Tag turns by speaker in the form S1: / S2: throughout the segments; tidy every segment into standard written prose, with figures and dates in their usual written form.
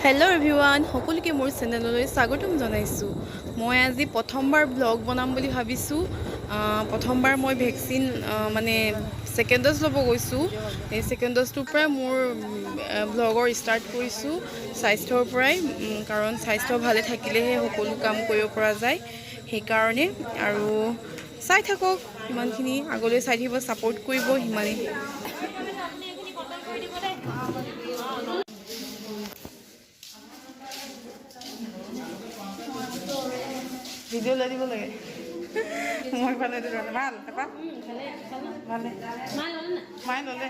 S1: Hello everyone সকলোকে মোৰ চেনেললৈ স্বাগতম জনাইছো। মই আজি প্ৰথমবাৰ ব্লগ বনাম বুলি ভাবিছো। প্ৰথমবাৰ মই ভ্যাকচিন মানে সেকেন্ড ড'জ ল'ব গৈছো। এই সেকেন্ড ড'জটোৰ পৰা মোৰ ব্লগৰ ষ্টাৰ্ট কৰিছো স্বাস্থ্যৰ পৰাই, কাৰণ স্বাস্থ্য ভালে থাকিলেহে সকলো কাম কৰিব পৰা যায়। সেই কাৰণে আৰু চাই থাকক, ইমানখিনি আগলৈ চাই থাকিব, সাপোৰ্ট কৰিব হিমানি। ভিডিও লৈ দিব লাগে। মই ফালে দিলো ভাল তাপা ভালে মাই ললে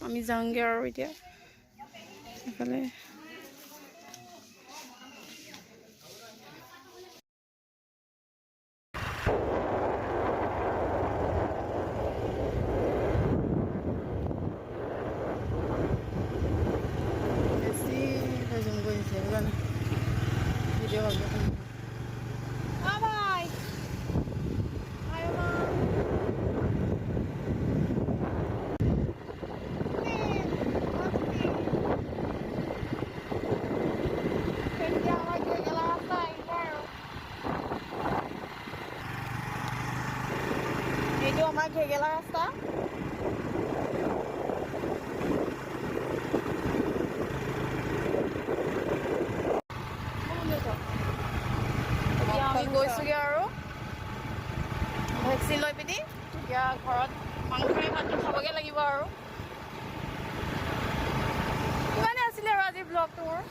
S1: আমি যাওঁগে আৰু এতিয়া এফালে। ভিডিও এইটো আমাৰ ঘেগেলা ৰাস্তা। আমি গৈছোগে আৰু ভেকচিন লৈ পিনি এতিয়া ঘৰত মাংসৰে ভাতটো খাবগে লাগিব আৰু। ইমানে আছিলে আৰু আজি ব্লগটো মোৰ।